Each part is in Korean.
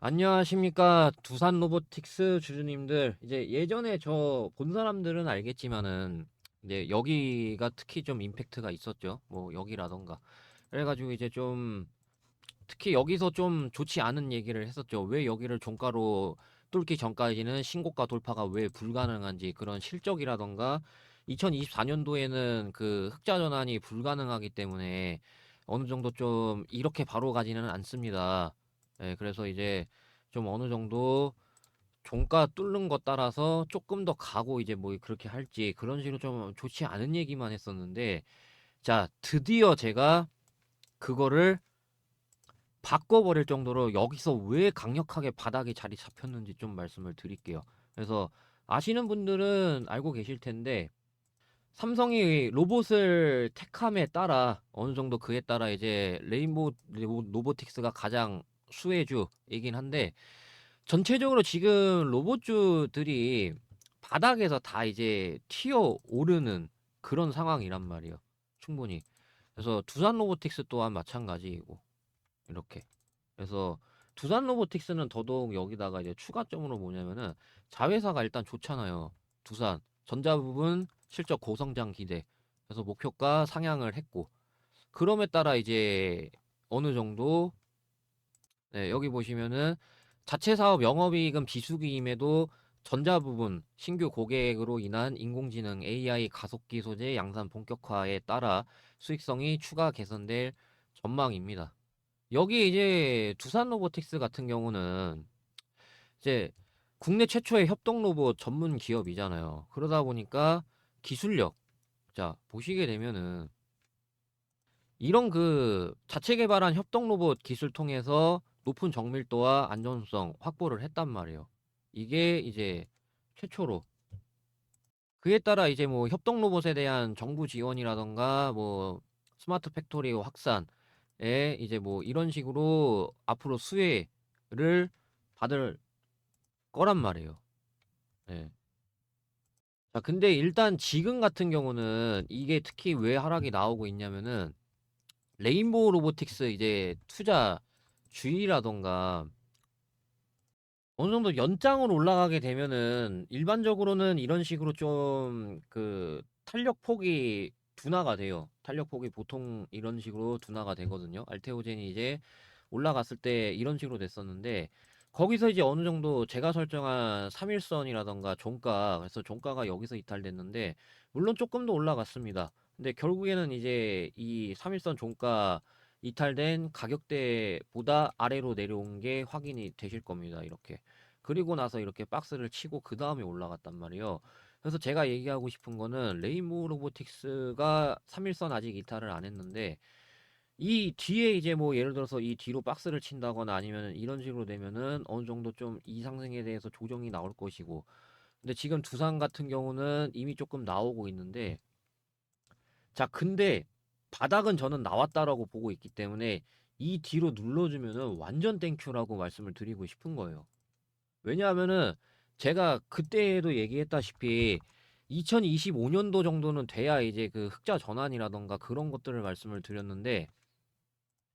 안녕하십니까. 두산 로보틱스 주주님들. 이제 예전에 저 본 사람들은 알겠지만은, 이제 여기가 특히 좀 임팩트가 있었죠. 뭐, 여기라던가. 그래가지고 이제 좀, 특히 여기서 좀 좋지 않은 얘기를 했었죠. 왜 여기를 종가로 뚫기 전까지는 신고가 돌파가 왜 불가능한지 그런 실적이라던가, 2024년도에는 그 흑자 전환이 불가능하기 때문에 어느 정도 좀 이렇게 바로 가지는 않습니다. 예, 그래서 이제 좀 어느 정도 종가 뚫는 것 따라서 조금 더 가고 이제 뭐 그렇게 할지 그런 식으로 좀 좋지 않은 얘기만 했었는데, 자, 드디어 제가 그거를 바꿔버릴 정도로 여기서 왜 강력하게 바닥에 자리 잡혔는지 좀 말씀을 드릴게요. 그래서 아시는 분들은 알고 계실 텐데, 삼성이 로봇을 택함에 따라 어느 정도 그에 따라 이제 레인보우 로보틱스가 가장 수혜주이긴 한데, 전체적으로 지금 로봇주들이 바닥에서 다 이제 튀어 오르는 그런 상황이란 말이에요. 충분히. 그래서 두산 로보틱스 또한 마찬가지이고 이렇게. 그래서 두산 로보틱스는 더더욱 여기다가 이제 추가점으로 뭐냐면은 자회사가 일단 좋잖아요. 두산 전자 부분 실적 고성장 기대. 그래서 목표가 상향을 했고, 그럼에 따라 이제 어느 정도, 네, 여기 보시면은 자체 사업 영업이익은 비수기임에도 전자 부분 신규 고객으로 인한 인공지능 AI 가속기 소재 양산 본격화에 따라 수익성이 추가 개선될 전망입니다. 여기 이제 두산 로보틱스 같은 경우는 이제 국내 최초의 협동 로봇 전문 기업이잖아요. 그러다 보니까 기술력, 자, 보시게 되면은 이런 그 자체 개발한 협동 로봇 기술 통해서 높은 정밀도와 안전성 확보를 했단 말이에요. 이게 이제 최초로. 그에 따라 이제 뭐 협동 로봇에 대한 정부 지원이라던가 뭐 스마트 팩토리 확산에 이제 뭐 이런 식으로 앞으로 수혜를 받을 거란 말이에요. 예. 자, 근데 일단 지금 같은 경우는 이게 특히 왜 하락이 나오고 있냐면은 레인보우 로보틱스 이제 투자 주의라던가 어느 정도 연장으로 올라가게 되면은 일반적으로는 이런 식으로 좀 그 탄력 폭이 둔화가 돼요. 탄력 폭이 보통 이런 식으로 둔화가 되거든요. 알테오젠이 이제 올라갔을 때 이런 식으로 됐었는데, 거기서 이제 어느 정도 제가 설정한 3일선이라던가 종가, 그래서 종가가 여기서 이탈됐는데 물론 조금 더 올라갔습니다. 근데 결국에는 이제 이 3일선 종가 이탈된 가격대보다 아래로 내려온 게 확인이 되실 겁니다. 이렇게. 그리고 나서 이렇게 박스를 치고 그 다음에 올라갔단 말이에요. 그래서 제가 얘기하고 싶은 거는 레인보우 로보틱스가 3일선 아직 이탈을 안 했는데, 이 뒤에 이제 뭐 예를 들어서 이 뒤로 박스를 친다거나 아니면 이런 식으로 되면은 어느 정도 좀 이 상승에 대해서 조정이 나올 것이고, 근데 지금 두산 같은 경우는 이미 조금 나오고 있는데, 자, 근데 바닥은 저는 나왔다라고 보고 있기 때문에 이 뒤로 눌러주면은 완전 땡큐라고 말씀을 드리고 싶은 거예요. 왜냐하면은 제가 그때도 얘기했다시피 2025년도 정도는 돼야 이제 그 흑자 전환이라던가 그런 것들을 말씀을 드렸는데,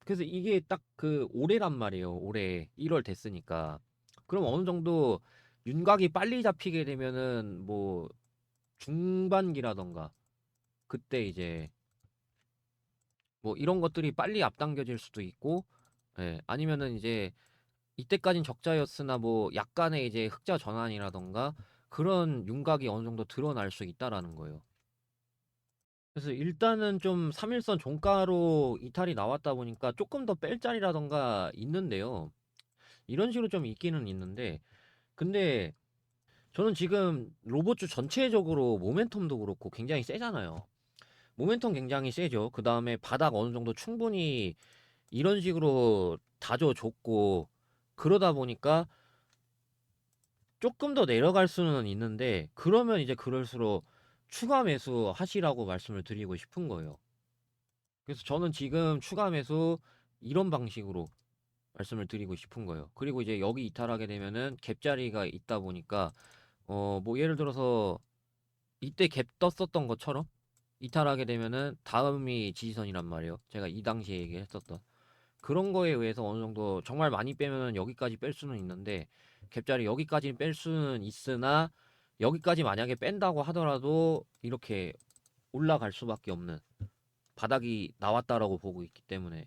그래서 이게 딱 그 올해란 말이에요. 올해 1월 됐으니까. 그럼 어느 정도 윤곽이 빨리 잡히게 되면은 뭐 중반기라던가 그때 이제 뭐 이런 것들이 빨리 앞당겨질 수도 있고, 예, 아니면은 이제 이때까진 적자였으나 뭐 약간의 이제 흑자 전환이라던가 그런 윤곽이 어느 정도 드러날 수 있다라는 거예요. 그래서 일단은 좀 3일선 종가로 이탈이 나왔다 보니까 조금 더 뺄 자리라던가 있는데요. 이런 식으로 좀 있기는 있는데, 근데 저는 지금 로봇주 전체적으로 모멘텀도 그렇고 굉장히 세잖아요. 모멘텀 굉장히 세죠. 그 다음에 바닥 어느 정도 충분히 이런 식으로 다져줬고, 그러다 보니까 조금 더 내려갈 수는 있는데, 그러면 이제 그럴수록 추가 매수 하시라고 말씀을 드리고 싶은 거예요. 그래서 저는 지금 추가 매수 이런 방식으로 말씀을 드리고 싶은 거예요. 그리고 이제 여기 이탈하게 되면은 갭자리가 있다 보니까 뭐 예를 들어서 이때 갭 떴었던 것처럼 이탈하게 되면은 다음이 지지선이란 말이에요. 제가 이 당시에 얘기했었던. 그런 거에 의해서 어느 정도 정말 많이 빼면은 여기까지 뺄 수는 있는데 갭자리 여기까지 뺄 수는 있으나 여기까지 만약에 뺀다고 하더라도 이렇게 올라갈 수밖에 없는 바닥이 나왔다라고 보고 있기 때문에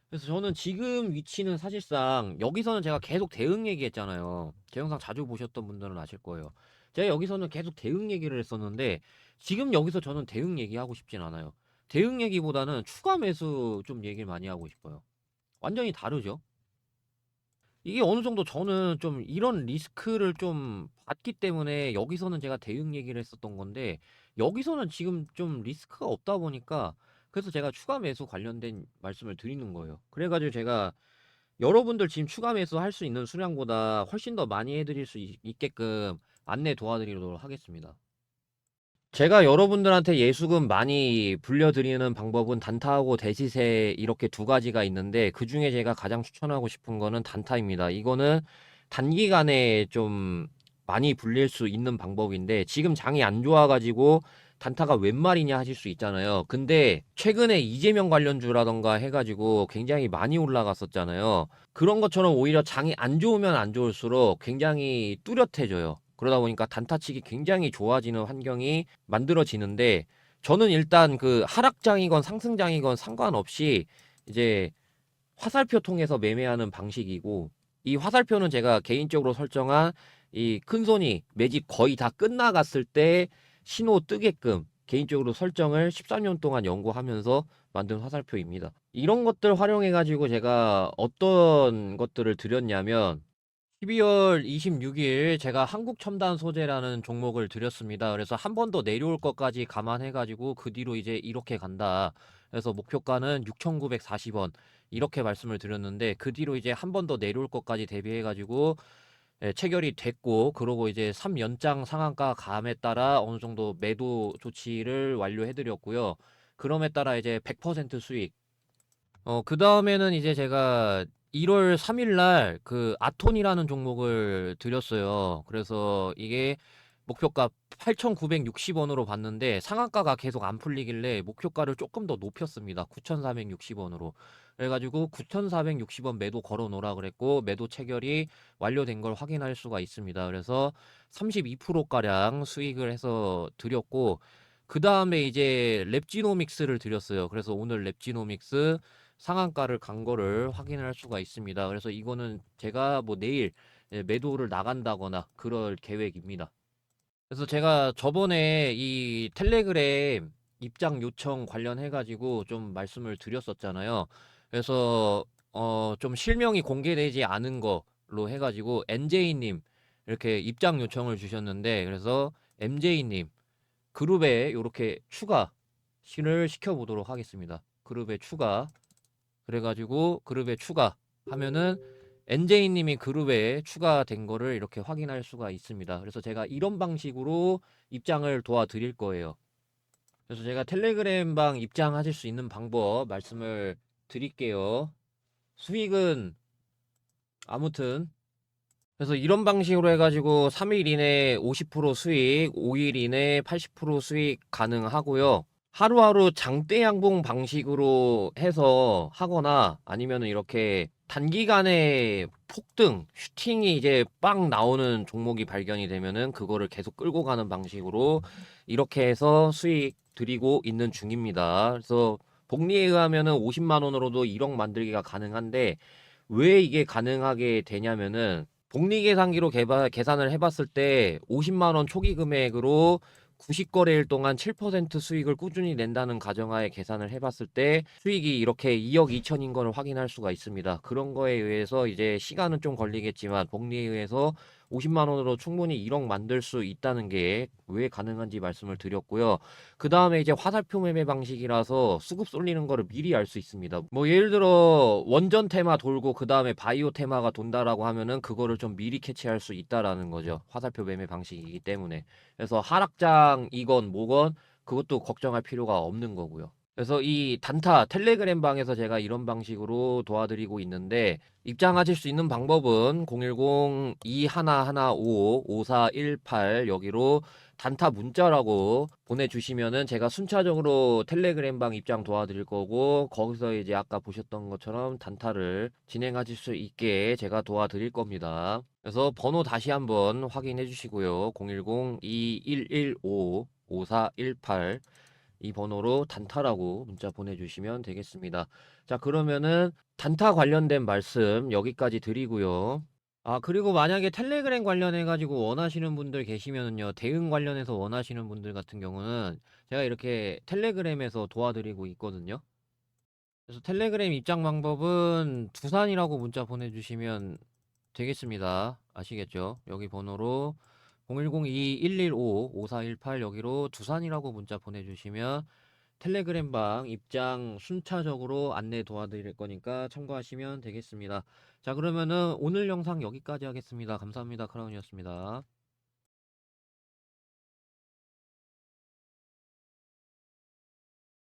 그래서 저는 지금 위치는 사실상 여기서는 제가 계속 대응 얘기했잖아요. 제 영상 자주 보셨던 분들은 아실 거예요. 제가 여기서는 계속 대응 얘기를 했었는데 지금 여기서 저는 대응 얘기하고 싶진 않아요. 대응 얘기보다는 추가 매수 좀 얘기를 많이 하고 싶어요. 완전히 다르죠. 이게 어느 정도 저는 좀 이런 리스크를 좀 봤기 때문에 여기서는 제가 대응 얘기를 했었던 건데 여기서는 지금 좀 리스크가 없다 보니까 그래서 제가 추가 매수 관련된 말씀을 드리는 거예요. 그래가지고 제가 여러분들 지금 추가 매수 할 수 있는 수량보다 훨씬 더 많이 해드릴 수 있게끔 안내 도와드리도록 하겠습니다. 제가 여러분들한테 예수금 많이 불려드리는 방법은 단타하고 대시세 이렇게 두 가지가 있는데 그 중에 제가 가장 추천하고 싶은 거는 단타입니다. 이거는 단기간에 좀 많이 불릴 수 있는 방법인데 지금 장이 안 좋아가지고 단타가 웬 말이냐 하실 수 있잖아요. 근데 최근에 이재명 관련주라던가 해가지고 굉장히 많이 올라갔었잖아요. 그런 것처럼 오히려 장이 안 좋으면 안 좋을수록 굉장히 뚜렷해져요. 그러다 보니까 단타치기 굉장히 좋아지는 환경이 만들어지는데 저는 일단 그 하락장이건 상승장이건 상관없이 이제 화살표 통해서 매매하는 방식이고 이 화살표는 제가 개인적으로 설정한 이 큰손이 매집 거의 다 끝나갔을 때 신호 뜨게끔 개인적으로 설정을 13년 동안 연구하면서 만든 화살표입니다. 이런 것들 활용해 가지고 제가 어떤 것들을 드렸냐면 12월 26일 제가 한국첨단 소재라는 종목을 드렸습니다. 그래서 한 번 더 내려올 것까지 감안해가지고 그 뒤로 이제 이렇게 간다. 그래서 목표가는 6,940원 이렇게 말씀을 드렸는데 그 뒤로 이제 한 번 더 내려올 것까지 대비해가지고 체결이 됐고 그러고 이제 3연장 상한가 감에 따라 어느 정도 매도 조치를 완료해드렸고요. 그럼에 따라 이제 100% 수익 그 다음에는 이제 제가 1월 3일 날 그 아톤이라는 종목을 드렸어요. 그래서 이게 목표가 8,960원으로 봤는데 상한가가 계속 안 풀리길래 목표가를 조금 더 높였습니다. 9,460원으로. 그래가지고 9,460원 매도 걸어 놓으라 그랬고 매도 체결이 완료된 걸 확인할 수가 있습니다. 그래서 32%가량 수익을 해서 드렸고 그 다음에 이제 랩지노믹스를 드렸어요. 그래서 오늘 랩지노믹스 상한가를 간 거를 확인할 수가 있습니다. 그래서 이거는 제가 뭐 내일 매도를 나간다거나 그럴 계획입니다. 그래서 제가 저번에 이 텔레그램 입장 요청 관련해가지고 좀 말씀을 드렸었잖아요. 그래서 좀 실명이 공개되지 않은 걸로 해가지고 NJ님 이렇게 입장 요청을 주셨는데 그래서 MJ님 그룹에 이렇게 추가를 시켜보도록 하겠습니다. 그룹에 추가 그래가지고 그룹에 추가하면은 NJ님이 그룹에 추가된 거를 이렇게 확인할 수가 있습니다. 그래서 제가 이런 방식으로 입장을 도와드릴 거예요. 그래서 제가 텔레그램 방 입장하실 수 있는 방법 말씀을 드릴게요. 수익은 아무튼 그래서 이런 방식으로 해가지고 3일 이내 50% 수익, 5일 이내 80% 수익 가능하고요. 하루하루 장대 양봉 방식으로 해서 하거나 아니면 이렇게 단기간에 폭등, 슈팅이 이제 빵 나오는 종목이 발견이 되면은 그거를 계속 끌고 가는 방식으로 이렇게 해서 수익 드리고 있는 중입니다. 그래서 복리에 의하면은 50만 원으로도 1억 만들기가 가능한데 왜 이게 가능하게 되냐면은 복리계산기로 계산을 해봤을 때 50만 원 초기 금액으로 90거래일 동안 7% 수익을 꾸준히 낸다는 가정하에 계산을 해봤을 때 수익이 이렇게 2억 2천인 걸 확인할 수가 있습니다. 그런 거에 의해서 이제 시간은 좀 걸리겠지만 복리에 의해서 50만 원으로 충분히 1억 만들 수 있다는 게 왜 가능한지 말씀을 드렸고요. 그 다음에 이제 화살표 매매 방식이라서 수급 쏠리는 거를 미리 알 수 있습니다. 뭐 예를 들어 원전 테마 돌고 그 다음에 바이오 테마가 돈다라고 하면은 그거를 좀 미리 캐치할 수 있다라는 거죠. 화살표 매매 방식이기 때문에. 그래서 하락장이건 뭐건 그것도 걱정할 필요가 없는 거고요. 그래서 이 단타 텔레그램 방에서 제가 이런 방식으로 도와드리고 있는데 입장하실 수 있는 방법은 010-2115-5418 여기로 단타 문자라고 보내주시면은 제가 순차적으로 텔레그램방 입장 도와드릴 거고, 거기서 이제 아까 보셨던 것처럼 단타를 진행하실 수 있게 제가 도와드릴 겁니다. 그래서 번호 다시 한번 확인해 주시고요. 010-2115-5418 이 번호로 단타라고 문자 보내주시면 되겠습니다. 자, 그러면은 단타 관련된 말씀 여기까지 드리고요. 아, 그리고 만약에 텔레그램 관련해가지고 원하시는 분들 계시면은요, 대응 관련해서 원하시는 분들 같은 경우는 제가 이렇게 텔레그램에서 도와드리고 있거든요. 그래서 텔레그램 입장 방법은 두산이라고 문자 보내주시면 되겠습니다. 아시겠죠? 여기 번호로 010-2115-5418 여기로 두산이라고 문자 보내주시면 텔레그램 방 입장 순차적으로 안내 도와드릴 거니까 참고하시면 되겠습니다. 자, 그러면은 오늘 영상 여기까지 하겠습니다. 감사합니다. 크라운이었습니다.